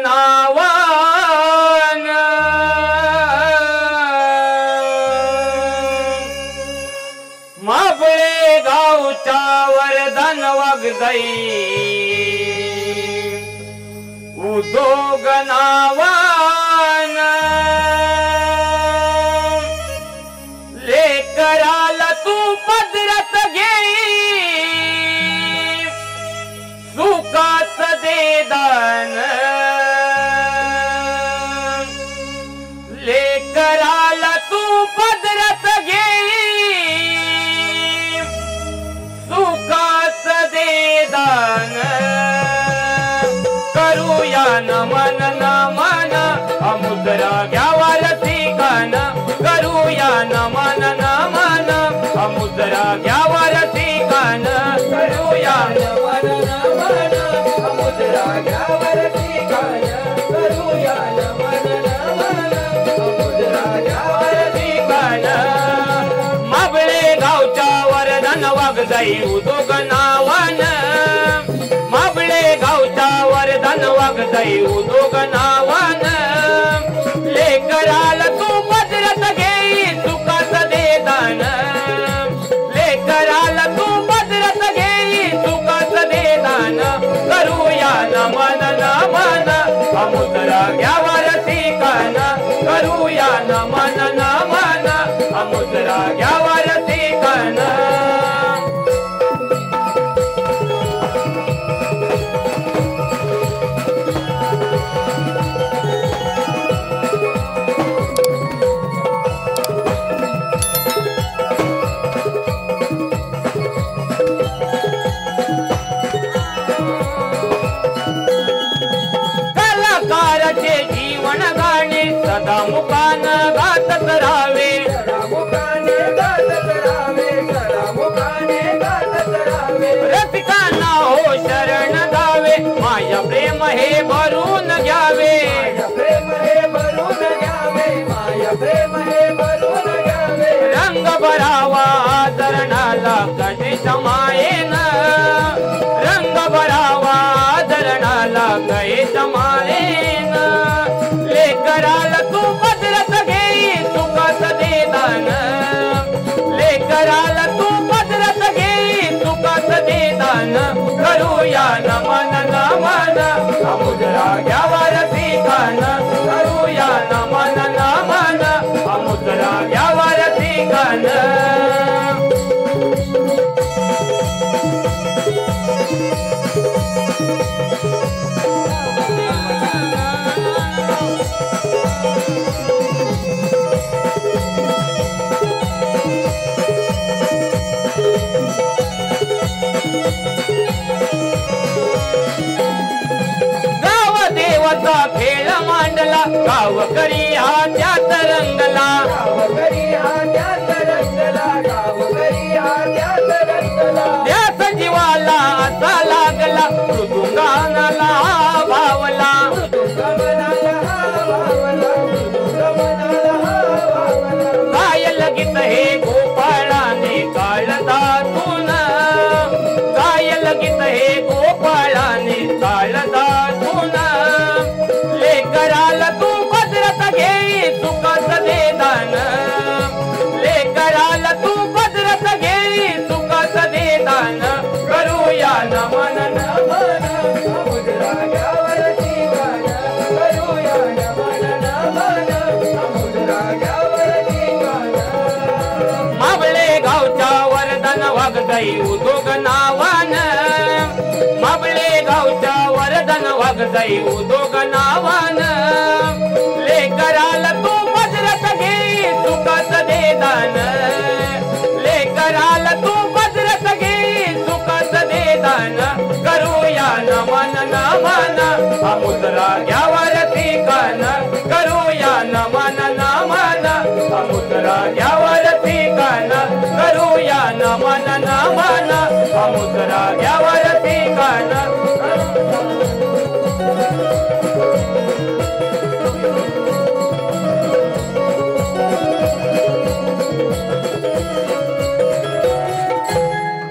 नावान माबळे गावच्या वरदान वागजाई उद्योग नावान लेकराला तू पदरात घेई सुखाच दे दान लेकराला तू पदरात घेई सुखाच दे दान करूया नमन नमन अमुद्रा घ्यावा रसिकान करूया नमन नमन अमुद्रा घ्यावा रसिकान करूया नमन नमन अमुद्रा घ्यावा रसिकान करूया नमन नमन अमुद्रा घ्यावा रसिकान माबळे गावच्या वरदान वागजाई उद्योग नावान माबळे गावच्या वरदान वागजाई उद्योग नावान लेकराला तू पदरात घेई सुखाच दे दान लेकराला तू पदरात घेई सुखाच दे दान करूया नमन नमन अमुद्रा घ्यावा रसिकान करूया नमन नमन अमुद्रा घ्यावा रसिकान जीवन गाणे सदा मुखान गातच राहावे रसिकांना हो शरण गावे माझ्या प्रेम हे भरून घ्यावे रंग भरावा आदरणाला कधी समायेन रंग भरावा आदरणाला काही समायेन लेकराला तू पदरात घेई सुखाच दे दान लेकराला तू पदरात घेई सुखाच दे दान करूया नमन नमन अमुद्रा घ्यावा रसिकान करूया नमन नमन अमुद्रा घ्यावा रसिकान खेळ मांडला गावकरी हा त्यात रंगला त्या सजीवाला असा लागला मृदुंगानाला भावला काय लगीत हे गोपाळाने काळदातून काय लगीत हे गोपाळाने काळदातून लेकराला तू पदरात घेई सुखाच दे दान लेकराला तू पदरात घेई सुखाच दे दान करूया नमन नमन अमुद्रा घ्यावा रसिकान करूया नमन नमन अमुद्रा घ्यावा रसिकान माबळे गावच्या वरदान वागजाई उद्योग नावान माबळे गावच्या वरदान वागजाई उद्योग नावान लेकराला तू पदरात घेई सुखाच दे दान लेकराला तू पदरात घेई सुखाच दे दान करूया नमन नमन अमुद्रा घ्यावा रसिकान करूया नमन नमन अमुद्रा घ्यावा रसिकान करूया नमन नमन अमुद्रा घ्यावा रसिकान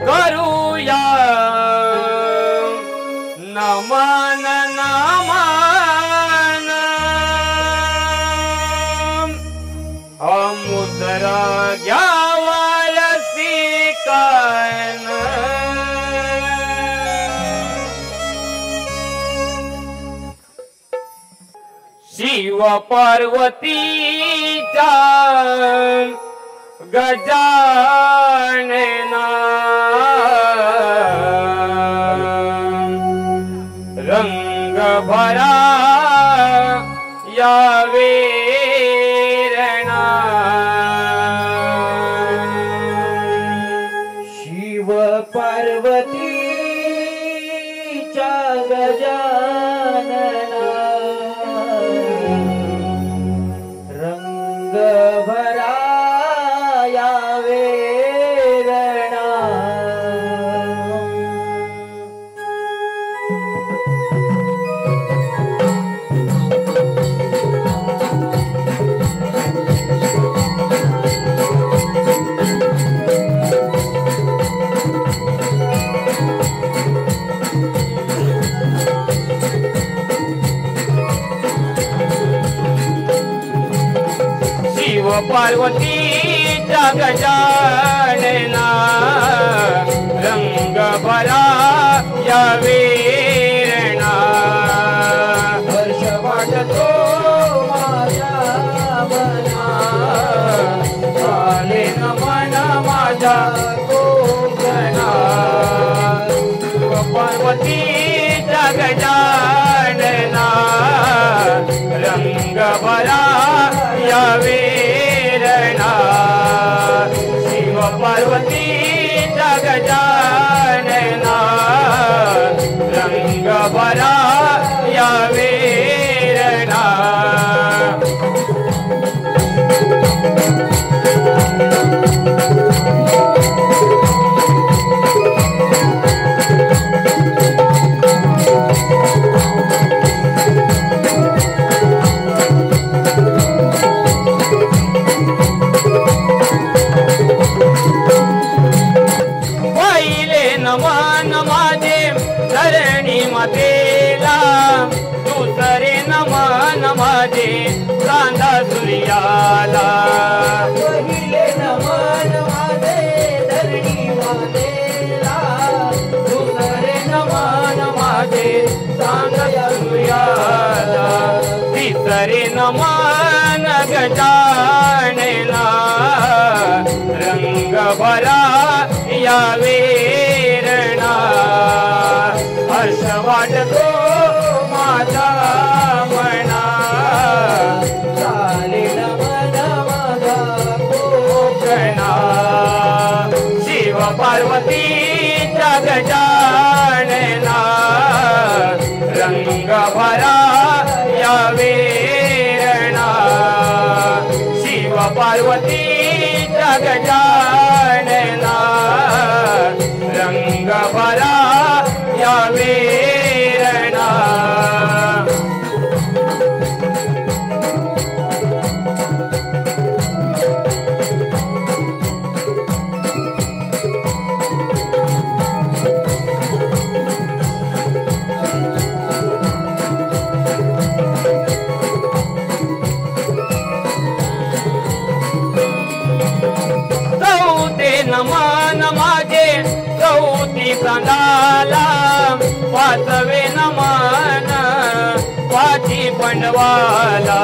करूया नमन नमन शिव पार्वतीचा गजानना रंग भरा या वेरणा शिव पार्वतीचा गजानना रंग भरा या वेरणा शिव पार्वतीचा गजानना रंग भरा या वेरणा हर्ष वाटतो माझ्या मना झाले नमन माझा कोकणा शिव पार्वतीचा गजानना रंग भरा या वेरणा शिव पार्वतीचा गजानना रंग भरा या वेरणा नमन माझे धरणी मातेला दुसरे नमन माझे चांदा सूर्याला पहिले नमन माझे धरणी मातेला दुसरे नमन माझे चांदा सूर्याला तिसरे नमन गजानना रंग भरा या वेरणा हर्ष वाटतो माझा मना झाले नमन माझा कोकणा शिव पार्वतीचा गजानना रंग भरा या वेरणा शिव पार्वतीचा गजानना रंग भरा या वेरणा नमन माझे चौथी चांदाला पाचवे नमन पाची पंडवाला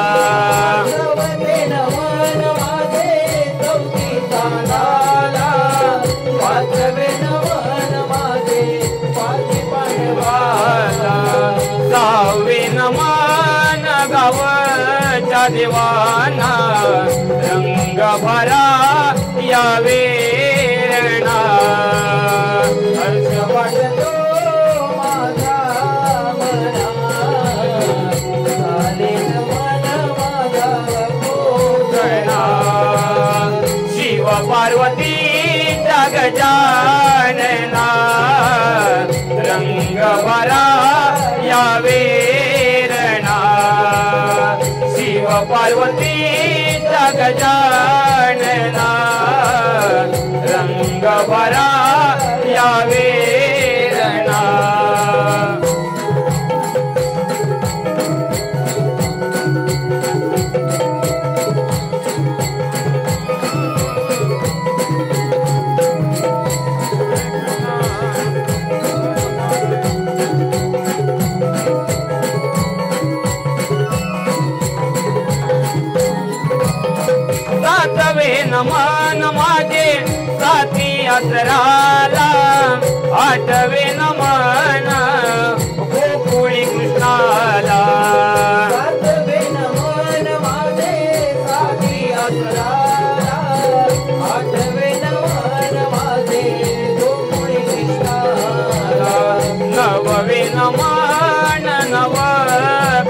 नवते नमन माझे चौथी चांदाला पाचवे नमन माझे पाची वाला सहावे नमन गावच्या देवाना रंग भरा या वेरणा हर्ष वाटतो माझा मना झाले नमन माझा कोकणा शिव पार्वतीचा गजानना रंग भरा या वेरणा शिव पार्वतीचा गजानना रंग भरा या वेरणा मन माझे साथी आसराला आठवे मन गोकुळी कृष्णाला आठवे मन माझे साथी आसराला आठवे मन माझे गोकुळी कृष्णाला नववे मन नव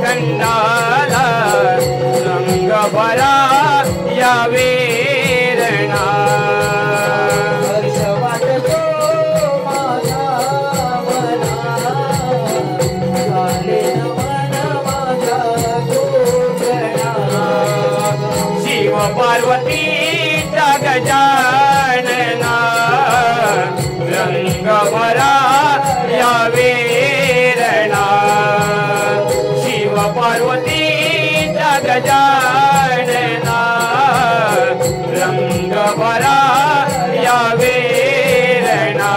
खंडाला रंग भरा या वेरणा हर्ष वाटतो माझा मना झाले मन माझा गोकर्णा शिव पार्वतीचा गजानना रंग भरा या वेरणा शिव पार्वतीचा गजानना रंग भरा या वेरणा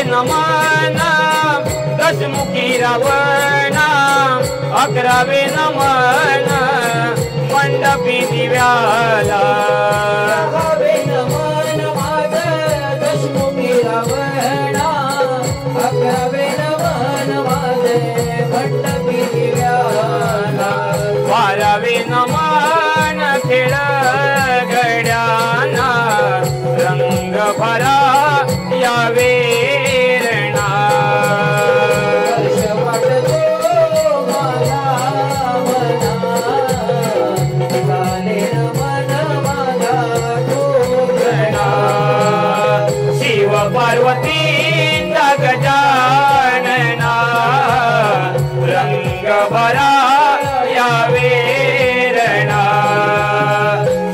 नमन दशमुखी रावणा अकरावे नमन मंडपी दिव्याला हवे नमन माझा दशमुखी रावणा अकरावे नमन माझे मंडपी दिव्याला बारावे नमन खेळ गड्याना रंग भरा या वेरणा हर्ष वाटतो माझा मना झाले मन माझा गोकर्णा शिव पार्वतीचा गजानना रंग भरा या वेरणा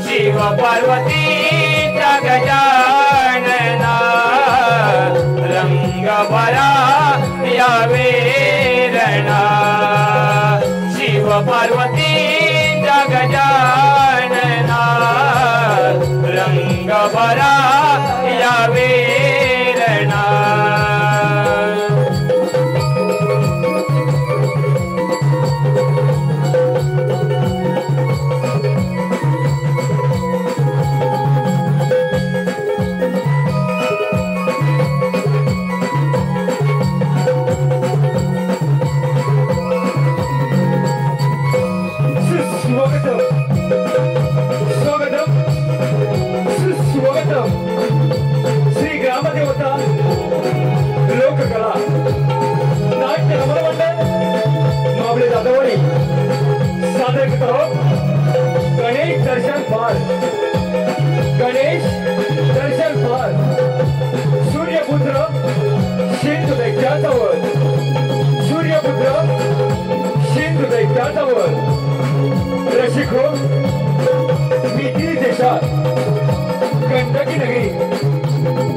शिव पार्वतीचा गजानना रंग भरा या वेरणा शिव पार्वतीचा गजानना रंग भरा या वेरणा श्री ग्रामदेवता लोककला नाट्य रमण मंडळ मावळे जाधवणी सादर करो गणेश दर्शन पाल गणेश दर्शन पाल सूर्यपुत्र सिंधू दैत्याचा वर सूर्यपुत्र सिंधू दैत्याचा वर रसिक हो मिथिली देशात गंडकी नगरी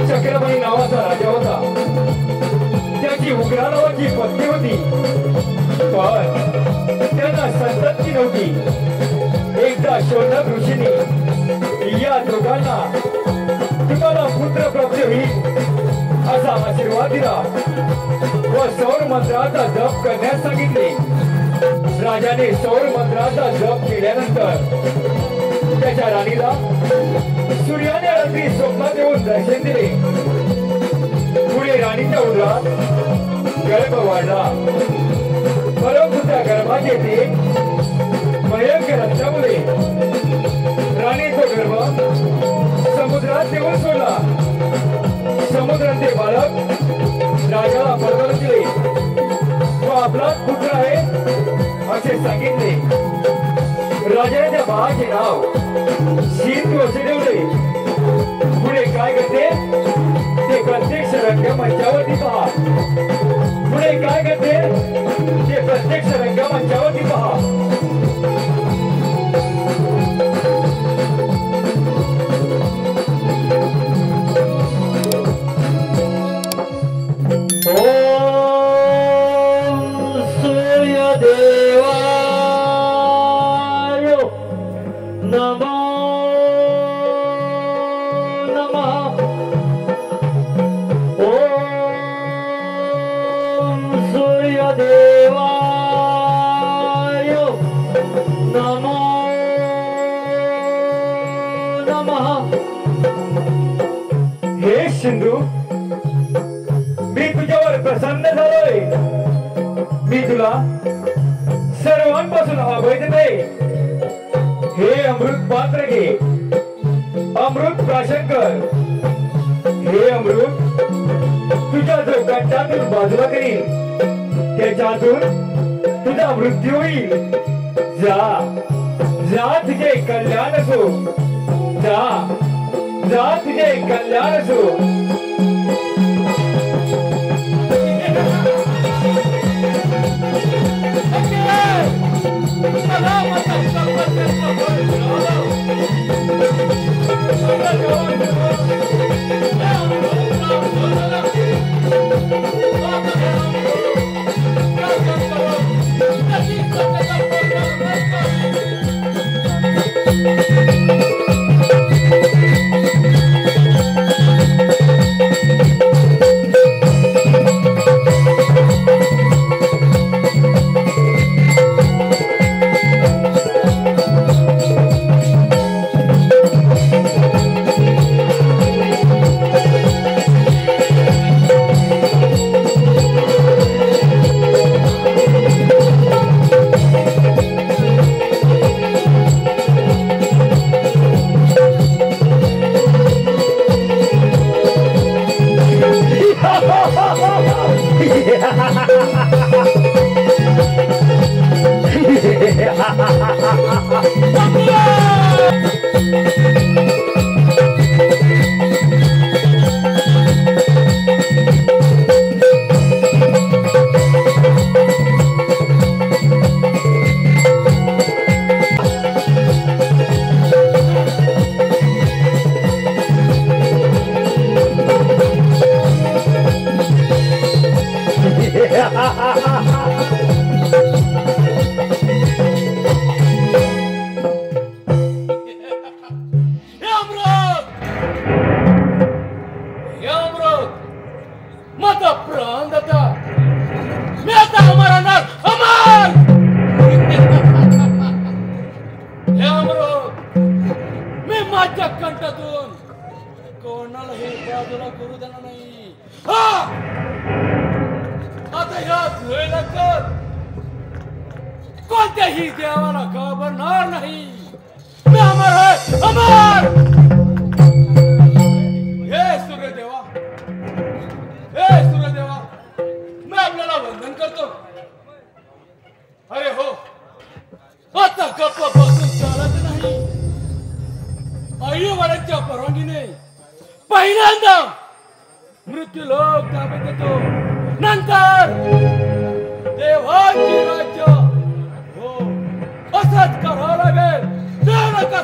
चक्रपाणी नावाचा राजा होता त्याची उग्रा नावाची पत्नी होती पण त्यांना संतती नव्हती एकदा शोधक ऋषींनी या दोघांना तुम्हाला पुत्र प्राप्त होईल असा आशीर्वाद दिला व सौर मंत्राचा जप करण्यास सांगितले राजाने सौर मंत्राचा जप केल्यानंतर त्याच्या राणीला सूर्याने रात्री स्वप्नात येऊन दर्शन दिले पुढे राणीच्या उदरात गर्भ वाढला परंतु त्या गर्भाचे ते भयंकर असल्यामुळे राणीचा गर्भ समुद्रात येऊन सोडला समुद्राचे बालक राजाला परत दिले तो आपलाच पुत्र आहे असे सांगितले राजाने त्या बाळाचे नाव सिंधू असे ठेवले पुढे काय करते ते प्रत्यक्ष रंगमंचावरती पहा पुढे काय करते ते प्रत्यक्ष रंगमंचावरती पहा ओ नमः. हे सिंधू, मी तुझ्यावर प्रसन्न झालोय. मी तुला सर्वांपासून अभय देते. हे अमृत पात्र घे, अमृत प्राशन कर. हे अमृत तुझ्या जो कंठातून बाजूला करील त्याच्यातून तुझा मृत्यू होईल. जा जा, तुझे कल्याण असो. जा जा, तुझे कल्याण असो. कोणत्याही देवाला घाबरणार नाही. मी अमर आहे, अमर. हे सूर्यदेवा, हे सूर्यदेवा, मी आपल्याला वंदन करतो. अरे हो, आता गप्प बसून चालत नाही. आईवडिलांच्या परवानगीने पहिल्यांदा मृत्यू लोक ताब्यात देतो, नंतर देवाची राज्य. हो, असंच करावं लागेल. देव नका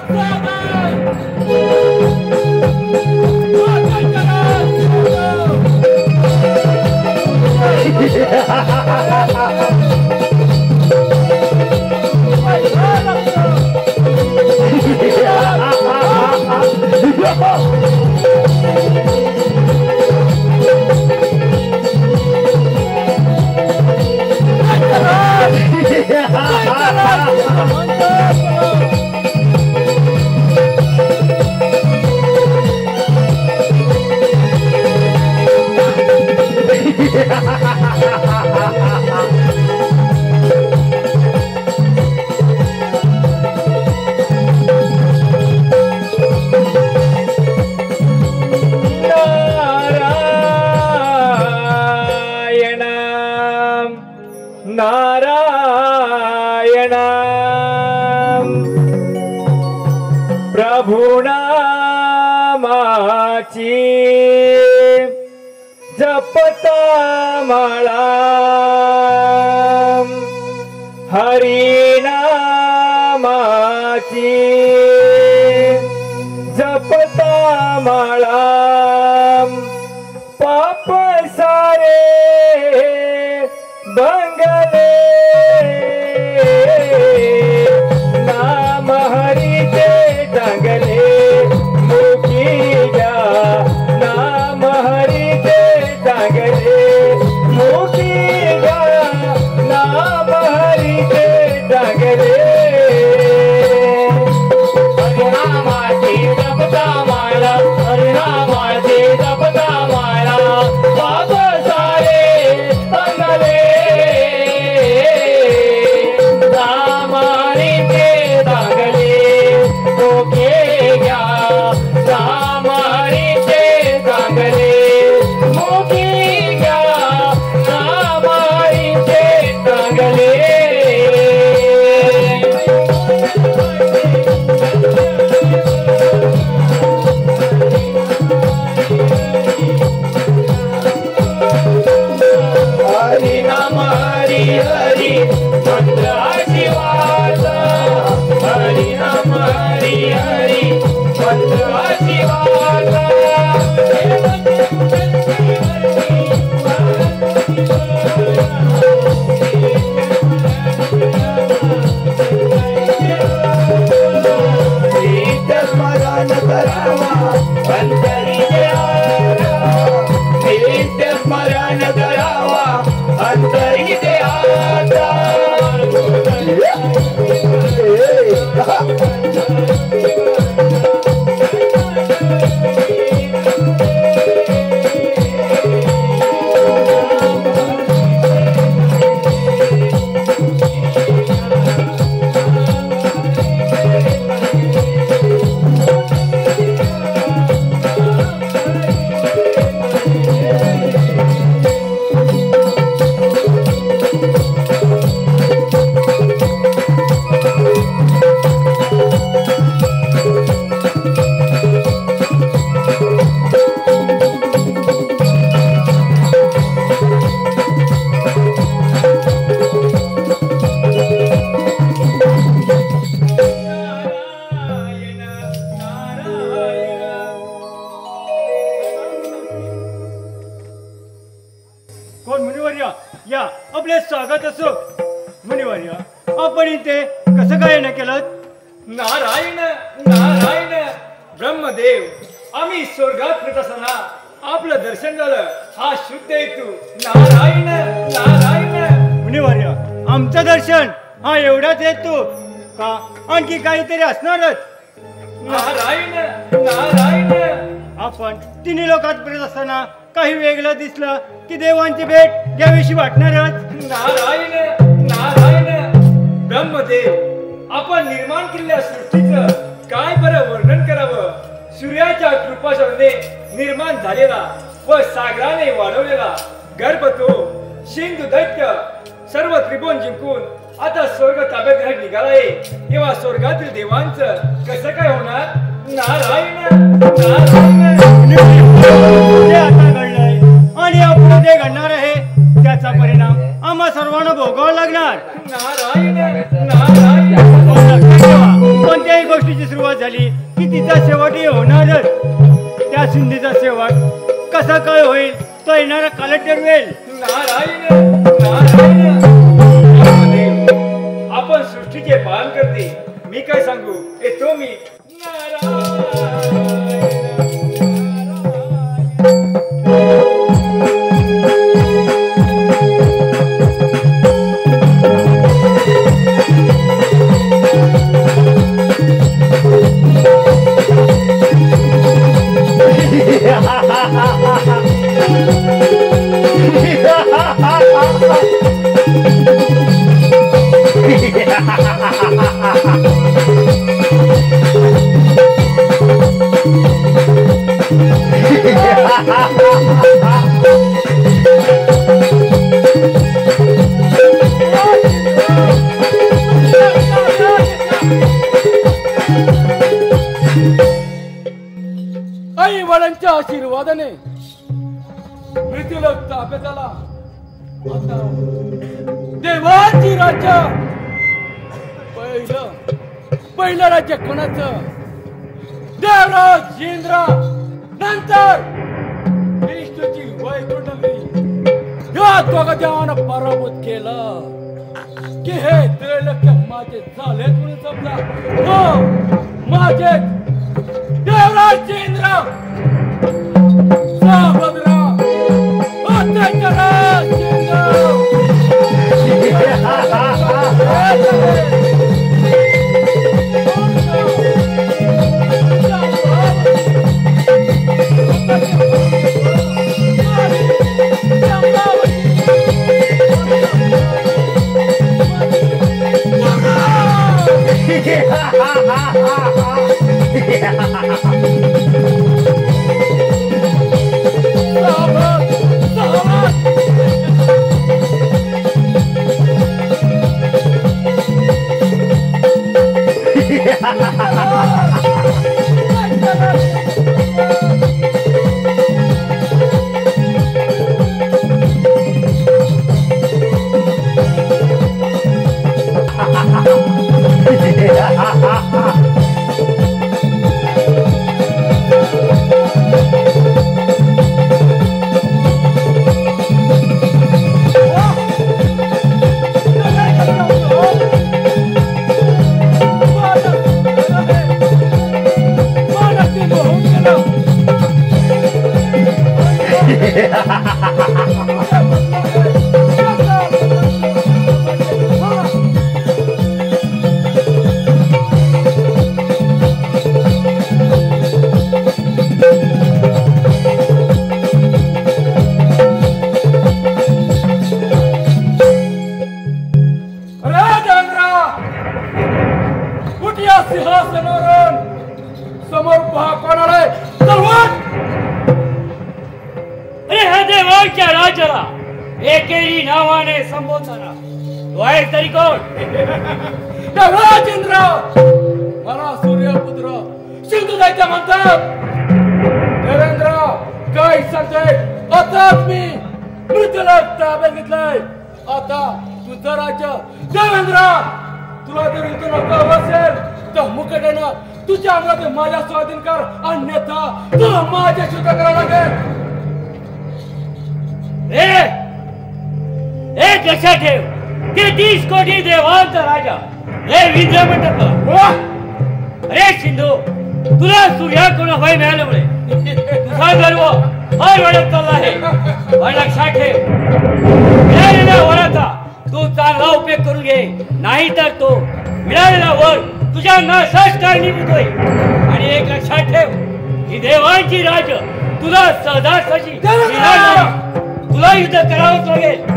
नारायण प्रभु नामाची जपता माळा हरी नामाची जपता माळा पाप सारे बंगले नाम हरीचे जंगले मुकी जा नाम हरीचे जंगले मुकी जा नाम हरीचे जंगले हरिनामाची कोण मुनिवर्य या आपले स्वागत असो. मुनिवर्य आपण इथे कसं काय न केलं? नारायण नारायण ब्रह्मदेव, आम्ही स्वर्गात फिरत असताना आपलं दर्शन झालं. हा शुद्ध हेतू. नारायण नारायण. मुनिवर्य आमचं दर्शन हा एवढाच हेतू का आणखी काहीतरी असणारच? नारायण नारायण. आपण तिन्ही लोकात फिरत असताना काही वेगळं दिसलं की देवांची भेट घ्यावीशी वाटणारच. नारायण नारायण ब्रह्मदेव, आपण निर्माण केलेल्या सृष्टीचं काय बरं वर्णन करावं. सूर्याच्या कृपाशने निर्माण झालेला व सागराने वाढवलेला गर्भ तो सिंधू दैत्य सर्व त्रिभुवन जिंकून आता स्वर्ग ताब्यात घेण्यात निघालाय. तेव्हा स्वर्गातील देवांचं कसं काय होणार? नारायण नारायण. जे आता घडलंय आणि आपण जे घडणार आहे त्याचा परिणाम आम्हा सर्वांना भोगावा लागणार. नारायण नारायण. कोणत्याही गोष्टीची सुरुवात झाली की तिचा शेवटही होणारच. त्या सिंधीचा शेवट कसा काय होईल तो येणारा कालच ठरवेल. नारायण नारायण. आपण सृष्टीचे पालन करते. मी काय सांगू येतो मी. नारायण. आई वडिलांच्या आशीर्वादाने मृत्यूलोक ताब्यात आला. आता देवाची राज्य. पहिलं राज्य कोणाचं? देवराज इंद्र. नंतर विष्णूची वैकुंठ या दोघा देवानं पराभूत केलं की हे त्रैलोक्य माझे झालेत म्हणून समजा. हो माझे देवराज इंद्र सावधरा अत्याचारात सिंहासनावरून समोर पहा कोणाला अरे ह्या देवाच्या राजाला एकेरी नावाने संबोधताना तो आहे तरी कोण? राजेंद्र, मला सूर्यपुत्र सिंधुदैत्य म्हणतात. देवेंद्र काय सांगतोय? आताच मी मृत्यूला ताब्यात घेतलंय. आता तुझं राज्य देवेंद्र, तुला जर इथून नको असेल तर मुकट्यानं तुझ्या अंगात माझ्या स्वाधीन कर, अन्यथा तुला माझ्या शुद्ध करावं लागेल. एक लक्षात ठेव, 33 कोटी देवांचा राजा हे विद्या म्हणतात. अरे सिंधू, तुला सूर्याकडून भय मिळाल्यामुळे तुझा गर्व हर वाढत चालला आहे. पण लक्षात ठेव, मिळालेल्या वराचा तू चांगला उपयोग करून घे, नाही तर तो मिळालेला वर तुझ्या नाशास कारणीभूत होईल. आणि एक लक्षात ठेव, ही देवांची राज तुला सहजासहजी मिळणार नाही. तुला युद्ध करावंच लागेल.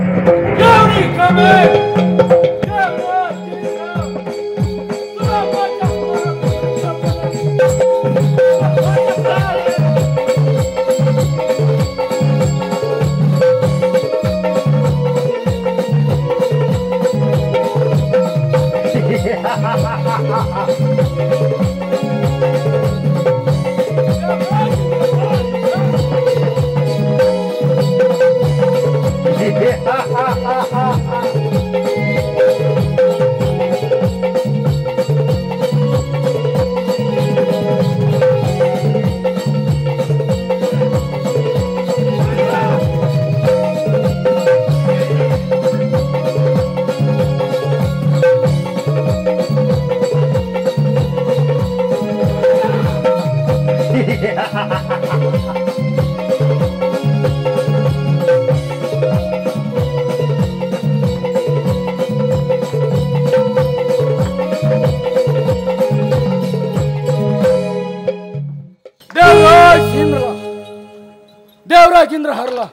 देवराज इंद्र हरला,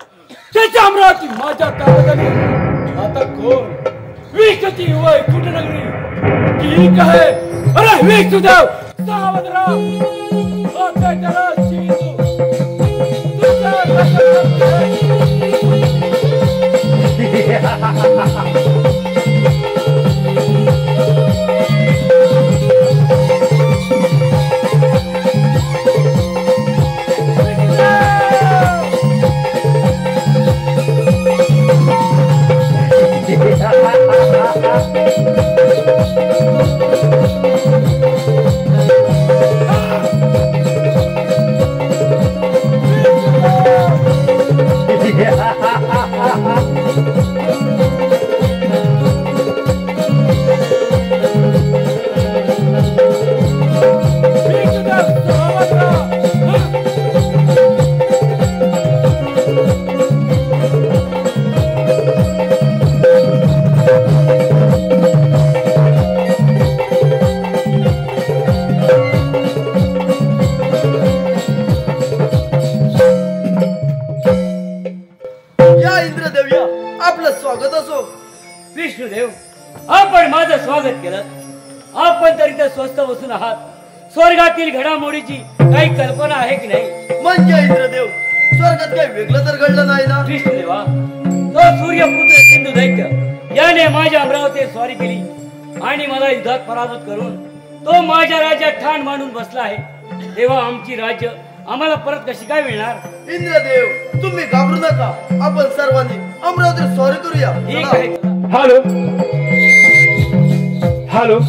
त्याच्या अमरावती माझ्या ताब्यात आली. आता कोण? विष्णूची वैकुंठ नगरी ठीक आहे. अरे विष्णुदेव, सावध राहा. विष्णुदेव, आपण माझं स्वागत केलं. आपण तरी तर स्वस्त बसून आहात. स्वर्गातील घडामोडीची काही कल्पना आहे की नाही? म्हणजे इंद्रदेव, स्वर्गात काही वेगळं तर घडलं नाही ना? विष्णुदेवा, तो सूर्यपुत्र सिंधुदैत्य याने माझ्या अमरावतीत स्वारी केली आणि मला युद्धात पराभूत करून तो माझ्या राज्यात ठाण मांडून बसला आहे. तेव्हा आमची राज्य आम्हाला परत कशी काय मिळणार? इंद्रदेव, तुम्ही घाबरू नका. आपण सर्वांनी अमरावतीत स्वारी करूया. ठीक आहे. Hello hello,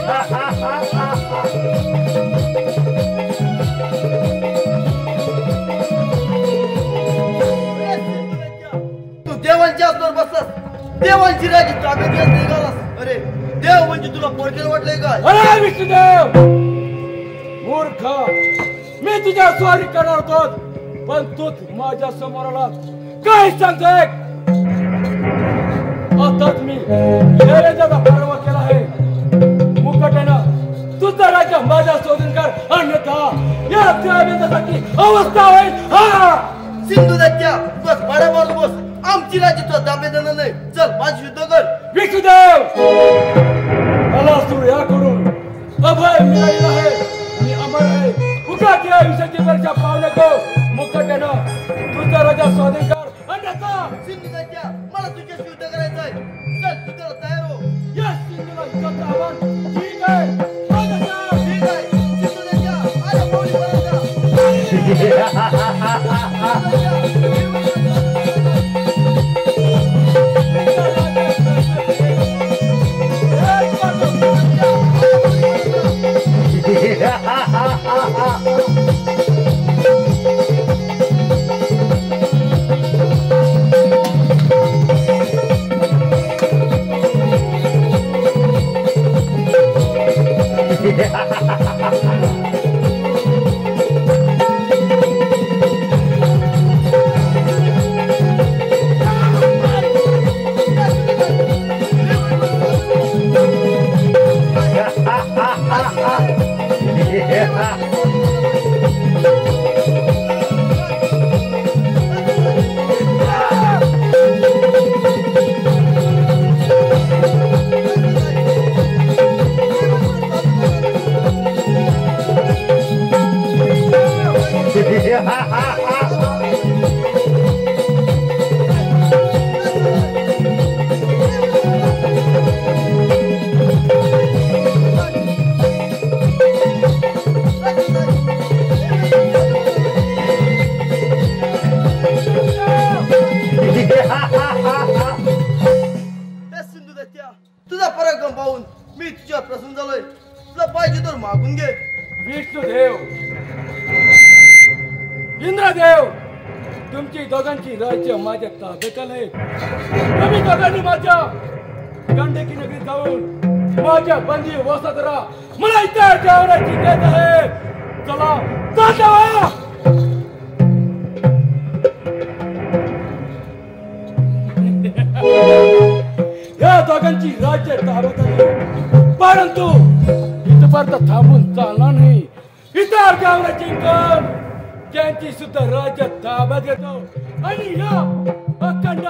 Ha ha ha ha! देवांची राजी ताब्यात घेत निघालास. अरे देव म्हणजे तुला पोरकेल वाटलंय काय? अरे विष्णुदेव मूर्ख, मी तुझ्या स्वारी करणार होतो, पण तूच माझ्या समोर आला. काय सांगतोय? आताच मी शैलेजाचा परवा केला आहे. मुकट्यानं तुझा राज्य माझ्या शोधून कर, अन्यथा या त्यावेळेसाठी अवस्था होईल. हा सिंधुदत्त्या बस भाड्या मारून बस. आमची राज्य तुला ताब्यात देणार नाही. चल माझी युद्ध कर. विष्णुदेव मला सूर्याकडून अभय मिळालेलं आहे. मी अमर आहे. उगाच या आयुष्याची परीक्षा पाहू नको. मुकट्यानं तुझा राजा स्वाधीन कर, अन्यथा सिंधुदत्त्या मला तुझ्याशी युद्ध करायचं आहे. चल युद्धाला तयार हो. यस सिंधूला युद्धाचं आव्हान. ठीक आहे, ठीक आहे. सिंधुदत्त्या आला पावली पर्यंत. तुझा पराक्रम पाहून मी तुझ्या प्रसन्न झालोय. तुला पाहिजे तर मागून घे. विष्णुदेव, इंद्रदेव, तुमची दोघांची राज्य माझ्या ताब्यात आलंय. तुम्ही दोघांनी माझ्या गंडकी नगरीत जाऊन माझ्या बंदी वसात राहा. मला इतर जेवणाची देत आहे. चला जावा. या दोघांची राज्य ताब्यात आली, परंतु इथपर्यंत थांबून चालणार नाही. इतर गावना जिंकून त्यांची सुद्धा राज्य ताब्यात घेतो आणि या अखंड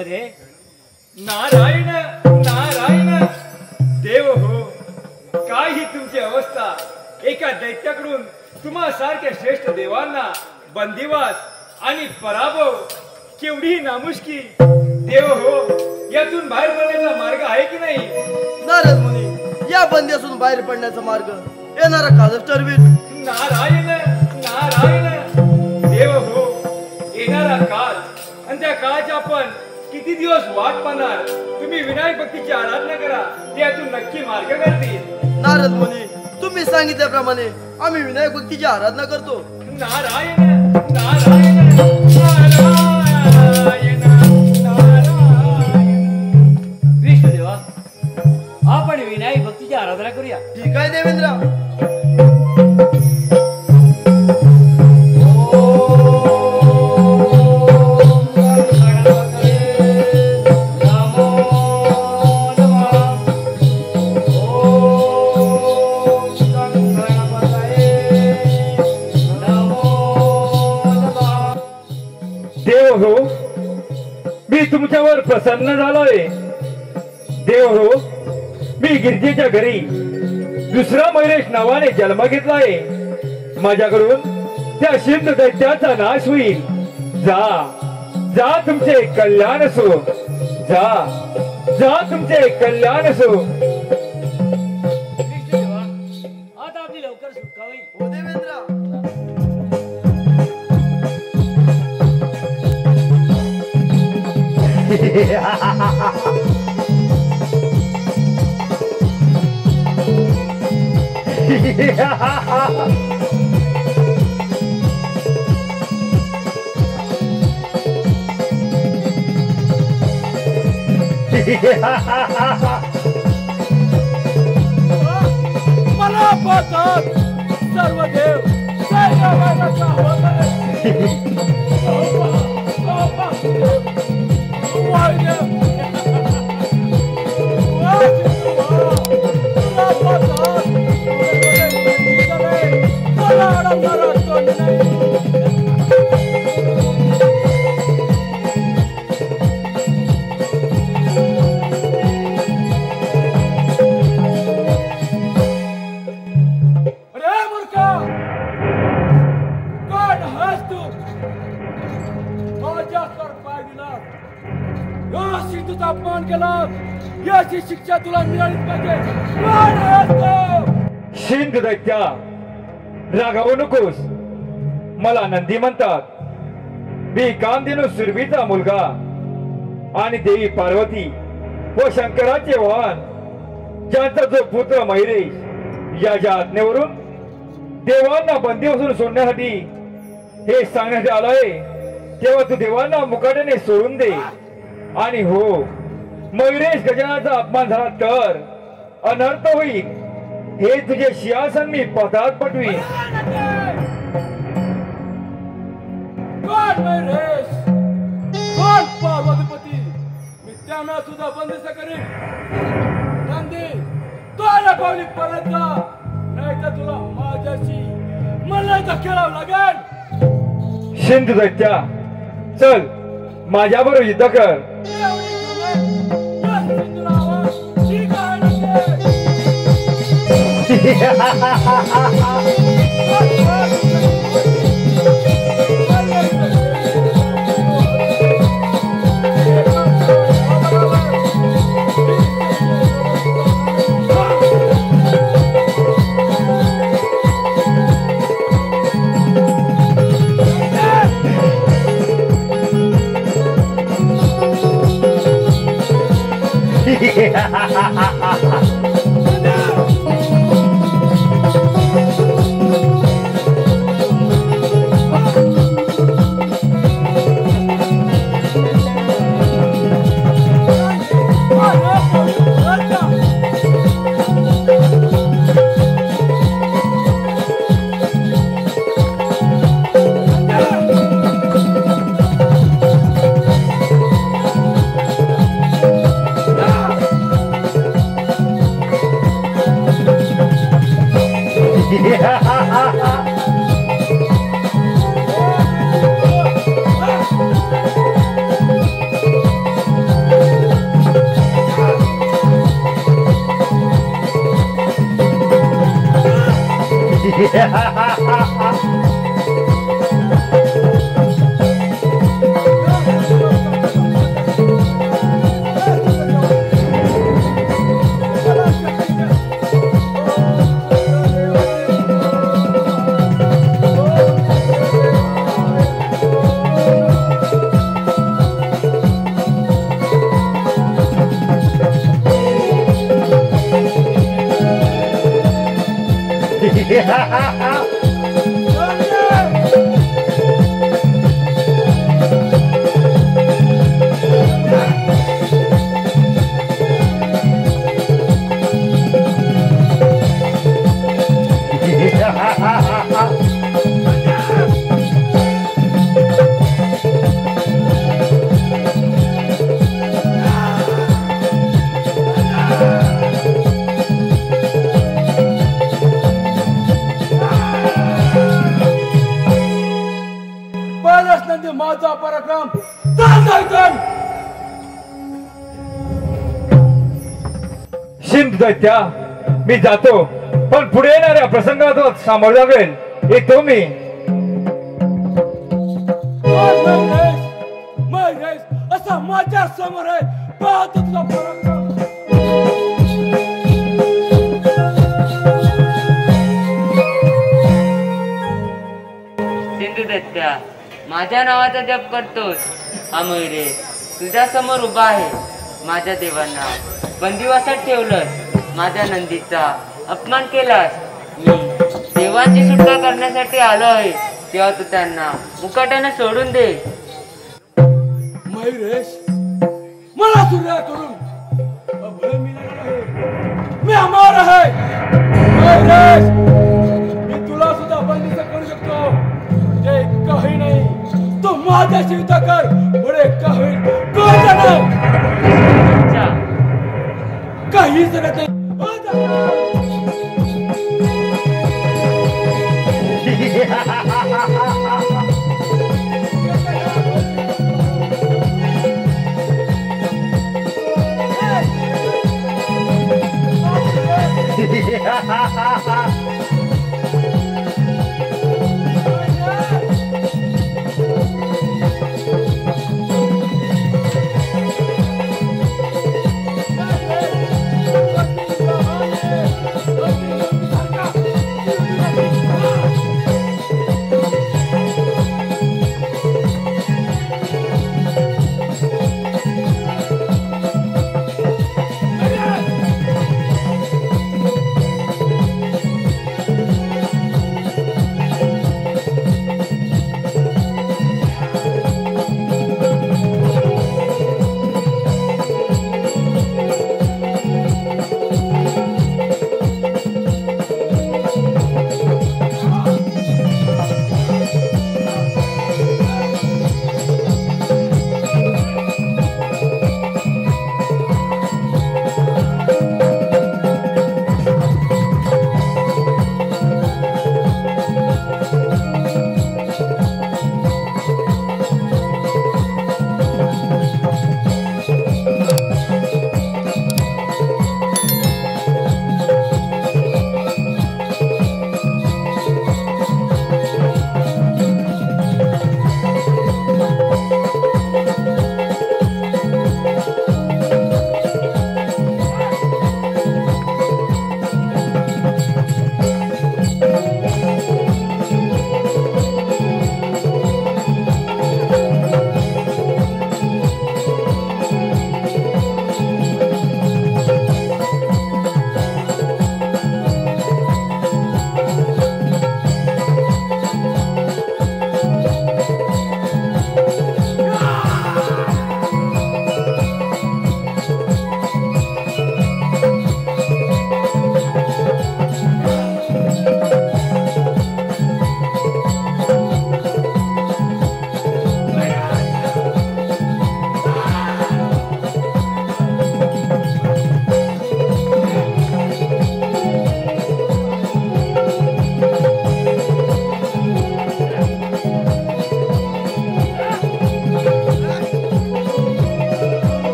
मध्ये? नारायण नारायण देव हो, काय ही तुमची अवस्था? एका दैत्याकडून तुम्हा सारख्या श्रेष्ठ देवांना बंदिवास आणि पराभव, केवढी नामुष्की! देव हो, यातून बाहेर पडण्याचा मार्ग आहे की नाही? नारद मुनी, या बंद्यातून बाहेर पडण्याचा मार्ग येणारा कालच ठरवेल. नारायण नारायण देव हो, येणारा काळ आणि त्या काळाची आपण किती दिवस वाट पाहणार? तुम्ही विनायक भक्तीची आराधना करा, त्यातून नक्की मार्ग करतील. नारद मुनी, तुम्ही सांगितल्याप्रमाणे आम्ही विनायक भक्तीची आराधना करतो. नारायण नारायण नारायण नारायण. विष्णुदेवा, आपण विनायक भक्तीची आराधना करूया. ठीक आहे देवेंद्र. देव हो, मी तुमच्यावर प्रसन्न झालोय. देव हो, मी गिरजेच्या घरी दुसरा मयुरेश नावाने जन्म घेतलाय. माझ्याकडून त्या सिंध दैत्याचा नाश होईल. जा जा, तुमचे कल्याण असो. जा जा, तुमचे कल्याण असो. विष्णुदेवा, आता आपली लवकर सुटका होईल. हो देवेंद्र. मला पाहतात सर्व देव सैन्याचा आवाज आहे. अपमान केला, याची शिक्षा तुला मिळालीच पाहिजे. कोण आहेस तू? सिंध दैत्या, रागावू नकोस. मला नंदी म्हणतात. मी कामधेनू सुरभीचा मुलगा आणि देवी पार्वती व शंकराचे वाहन, ज्यांचा जो पुत्र मयुरेश याच्या आज्ञेवरून देवांना बंदी बसून सोडण्यासाठी हे सांगण्यात आलंय. तेव्हा तू देवांना मुकाट्याने सोडून दे. आणि हो, मयुरेश गजाननाचा अपमान झाला तर अनर्थ होईल. हे तुझे सिंहासन मी पदात पटवीन. कोण मयुरेश? कोण पार्वतीपती? मी त्यांना सुद्धा बंदिस्त करीन. नंदी, तुला पावली परत जा, नाही तर तुला माझ्याशी मला खेळावं लागेल. सिंधू दैत्या, चल माझ्याबरोबर युद्ध कर. माझा पराक्रम चालतोय. सिंध दैत्या, मी जातो, पण पुढे येणाऱ्या प्रसंगात सामोरं लागेल येतो मी. असा माझ्या समोर आहे, पाहतो तुझा पराक्रम. सिंधू दैत्या, माझ्या नावाचा जप करतोस हा मयुरे तुझ्या समोर उभा आहे. माझ्या देवांना बंदिवासात ठेवलंस, माझ्या नंदीचा अपमान केलास. मी देवांची सुटका करण्यासाठी आलो आहे, तेव्हा तू त्यांना मुकाट्याने सोडून दे. मयुरेश, मला सूर्याकडून अभय मिळालं आहे. मी अमर आहे. मयुरेश, मी तुला सुद्धा बंदिस्त करू शकतो. ते काही नाही, तू माझ्याशी युद्ध कर. पुढे काही काही जगत नाही.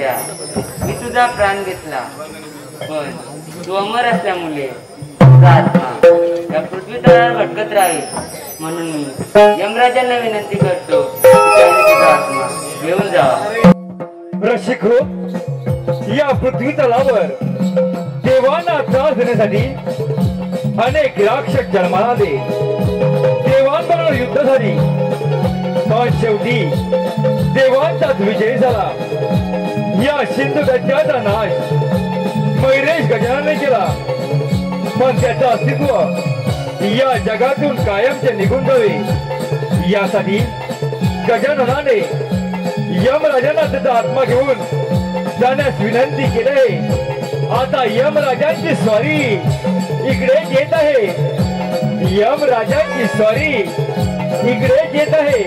राजा, मी तुझा प्राण घेतला, पण तू अमर असल्यामुळे तुझा आत्मा या पृथ्वी तळावर भटकत राहील. म्हणून मी यमराजांना विनंती करतो की त्याने तुझा आत्मा घेऊन जावा. रसिको, या पृथ्वी तलावर देवांना त्रास देण्यासाठी अनेक राक्षस जन्माला आले. देवांबरोबर युद्ध झाली, पण शेवटी देवांचाच विजय झाला. या सिंधू दैत्याचा नाश मैरेश गजानने केला, पण त्याचं अस्तित्व या जगातून कायमचे निघून जावे यासाठी गजाननाने यमराजांना त्याचा आत्मा घेऊन जाण्यास विनंती केली. आता यमराजांची स्वारी इकडे येत आहे. यमराजांची स्वारी इकडे येत आहे.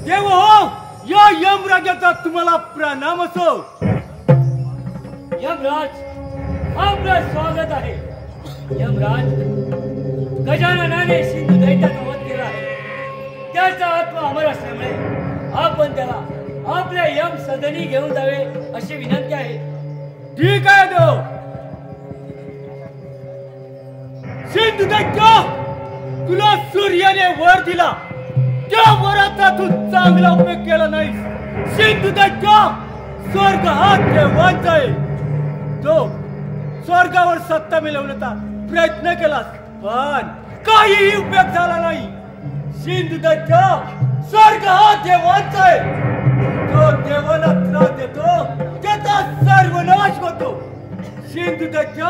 देव हो, या यमराजाचा तुम्हाला प्रणाम असो. यमराज, आपलं स्वागत आहे. यमराज, गजाननाने सिंधू दैत्याचा वध केला आहे. त्याचा आत्मा अमर असल्यामुळे आपण त्याला आपल्या यम सदनी घेऊन जावे अशी विनंती आहे. ठीक आहे देव. सिंधू दैत्य, तुला सूर्याने वर दिला, त्या वराचा तू चांगला उपयोग केला नाहीस. सिंधू दैत्य, स्वर्ग हा देवांचा आहे. तो स्वर्गावर सत्ता मिळवण्याचा प्रयत्न केलास, पण काहीही उपयोग झाला नाही. सिंधू दैत्य, स्वर्ग हा देवांचा आहे. तो देवाला त्रास देतो, त्याचा सर्वनाश होतो. सिंधू दैत्य,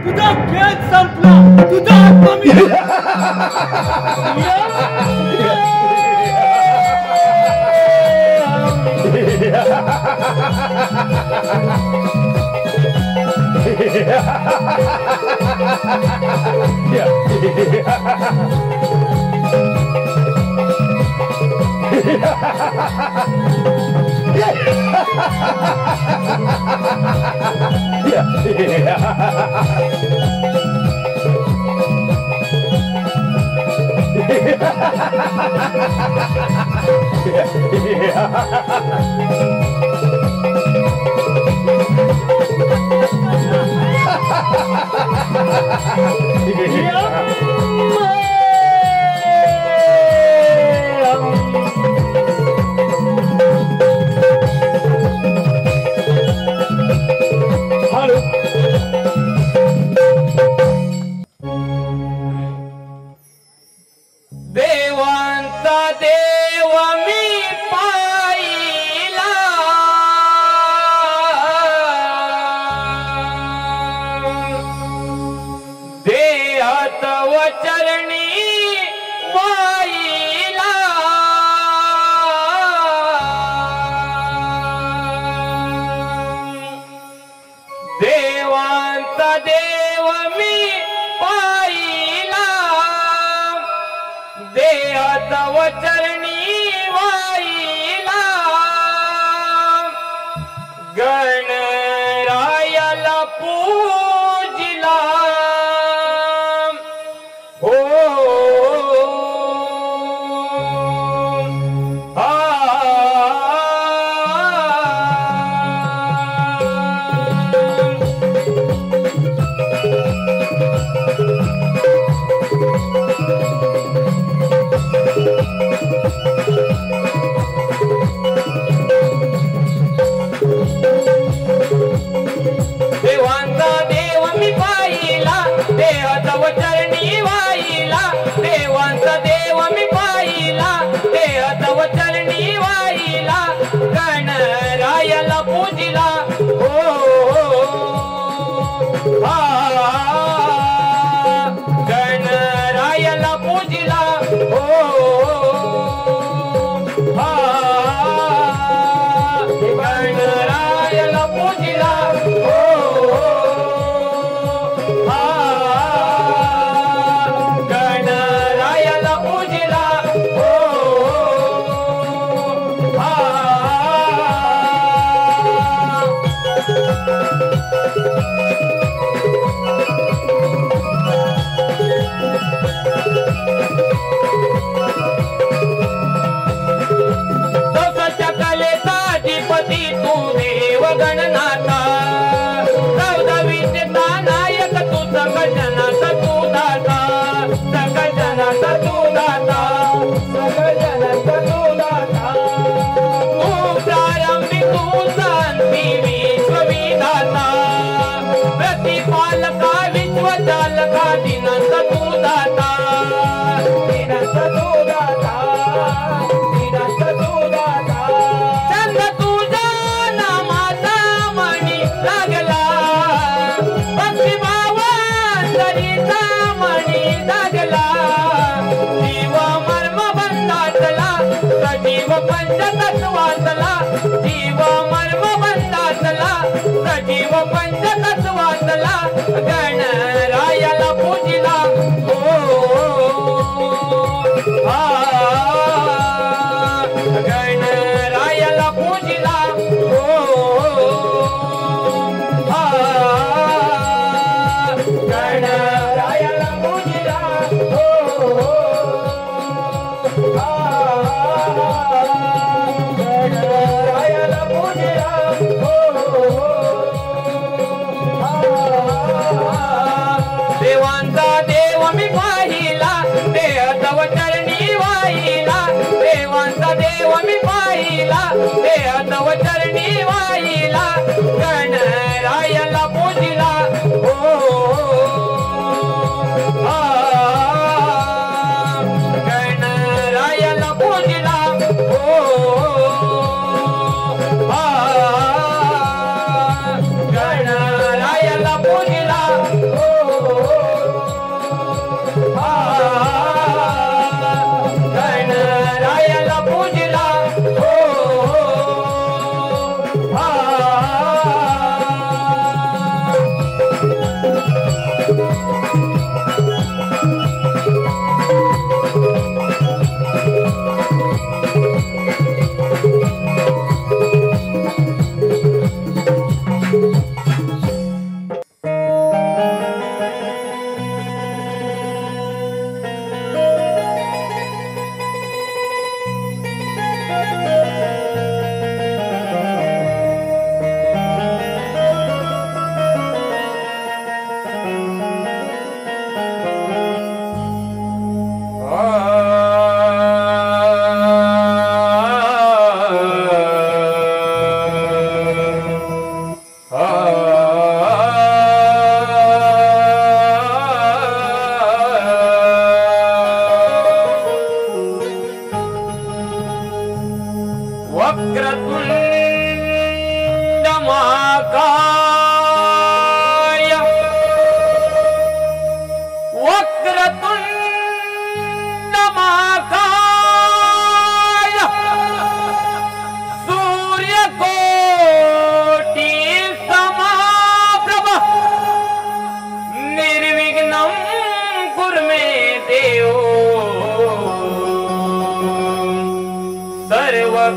तुझा खेळ संपला, तुझा आत्मा देवांचा देव मी पाहिला, देहात व चरणी वाहिला, देवांचा देव मी पाहिला, देहात व चरणी वाहिला, गणरायाला पूजिला, हो देवांचा देव मी पाहिला, देहात व चरणी वाहिला, देवांचा देव मी पाहिला, देहात व चरणी वाहिला, गणरायाला पूजिला, हो गणरायाला पूजिला, हो गणरायाला पूजिला, गणरायाला पूजिला, चौसाच्या कलेचा अधिपती तू देव गणनाथा, चौदा विद्येचा नायक तू सकल जनाचा तू दाता, सकल जनाचा तू दाता, सकल जनाचा तू दाता, तू प्रारंभी तू शांती विश्वविधाता, प्रतिपालका विश्वचालका दिनांचा तू दाता, दिनांचा तू दाता, दिनांचा तू दाता, चंद तुझा नामाचा मणी लागला, भक्ती भावांतरीचा मणी लागला, जीव मर्म बंधातला, सजीव पंचतत्वातला, जीव मर्म बंधातला, सजीव पंचतत्वातला, गणरायाला पूजिला, गणरायाला पूजिला, गणरायाला पूजिला, गणरायाला पूजिला,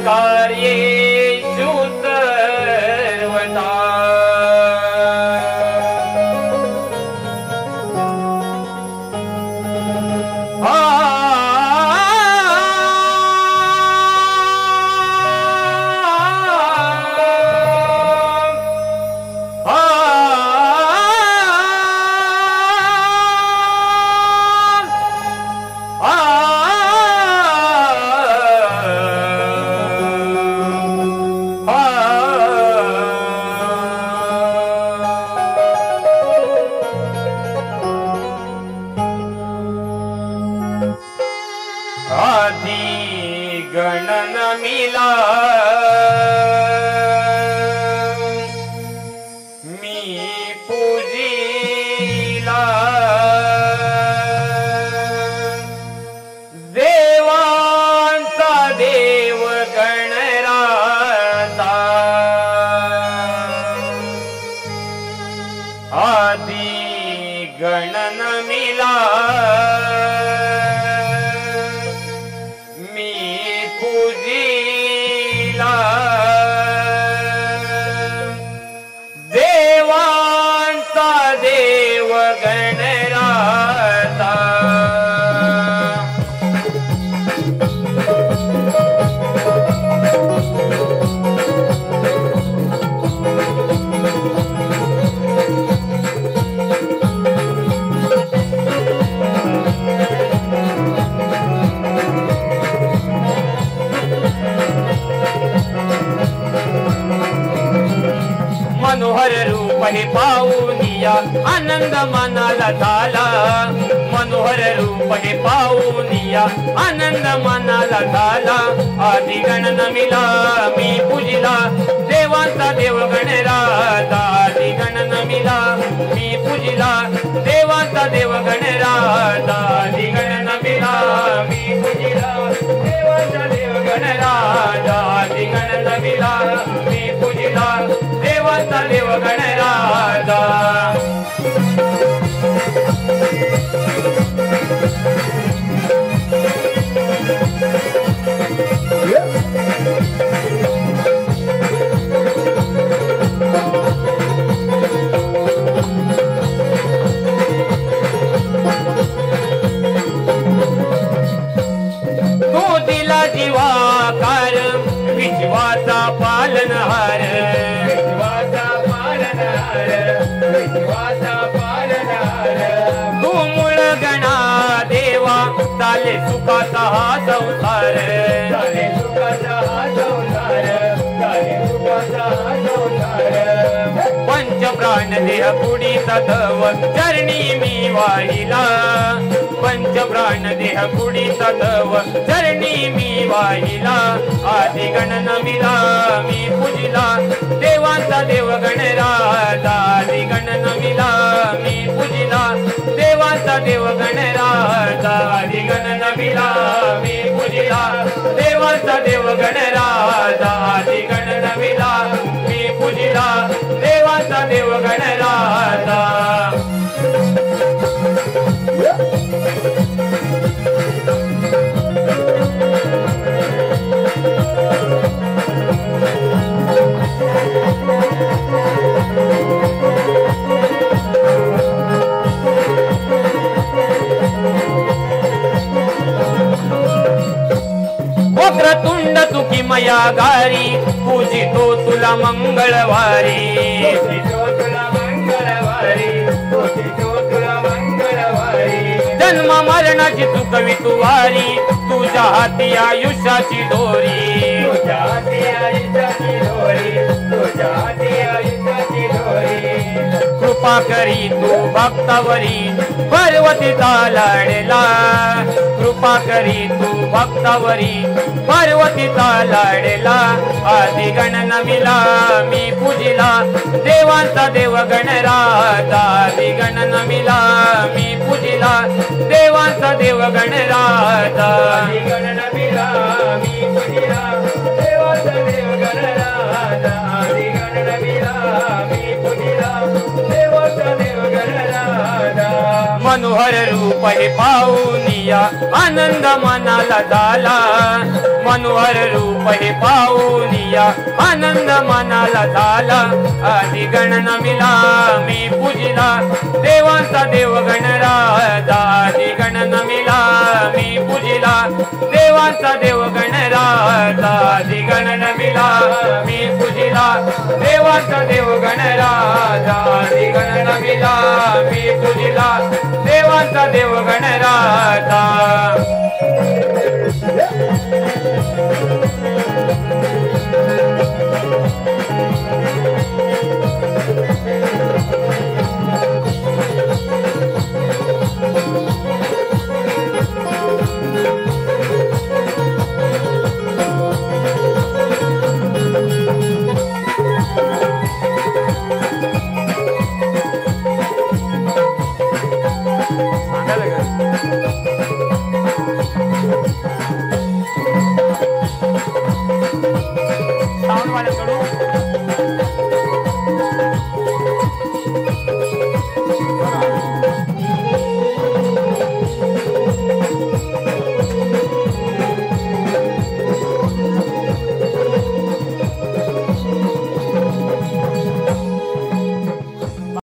कार्येषु सर्वदा गणन मिला मी पूजिला देवांचा देव गणराजा आदि गणन मिला देवांचा देव गणराजा मनोहर रूप हे पाहुनिया आनंद मनाला झाला मनोहर रूप हे पाहुनिया आनंद मनाला झाला आदि गणन मिला मी पूजिला देवांचा देव गणराजा आदि गणन मिला मी पूजिला देवांचा देव गणराजा आदि गणन मिला मी पूजिला देवांचा देव गणराजा आदि गणन मिला मी पूजिला देवांचा देव गणराजा तू दिला जीवाकार विश्वाचा पालनहार तू मूळ गणा देवा चाले सुखाचा हा संसार पंच प्राण देह पुढी तत्व चरणी मी वाहिला पंच प्राण देह पुढी तत्व चरणी मी वाहिला आदि गणन मिला मी पूजिला देवांचा देव गणराजा आदि गणन मिला मी पूजिला देवांचा देव गणराजा आदि गणन मिला मी पूजिला देवांचा देव गणराजा आदि गणन मिला मी पूजिला देवांचा देव गणराजा वक्रतुंड तुकी मया गारी पूजितो तुला मंगळवारी जन्म मरणाची चुकवी तुवारी तुझ्या हाती आयुष्याची दोरी कृपा करी तू भक्तावरी पार्वतीचा लाडला कृपा करी तू भक्तावरी पार्वतीचा लाडला आदि गणन मिला मी पूजिला देवांचा देव गणराजा आदि गणन मिला मी पूजिला देवांचा देव गणराजा आदि गणन मिला मी पूजिला देवांचा देव गणराजा आदि गणन मिला मी पूजिला देवांचा देव गणराजा मनोहर रूप हे पाहुनिया आनंद मनाला झाला मनोहर रूप हे पाहुनिया आनंद मनाला झाला आदि गण नमिला मी पूजिला देवांचा देव गणराजा आदि गण नमिला मी पूजिला देवांचा देव गणराजा आदि गण नमिला मी पूजिला देवांचा देव गणराजा आदि गण नमिला मी पूजिला देवांचा देव गणराजा सांगायला का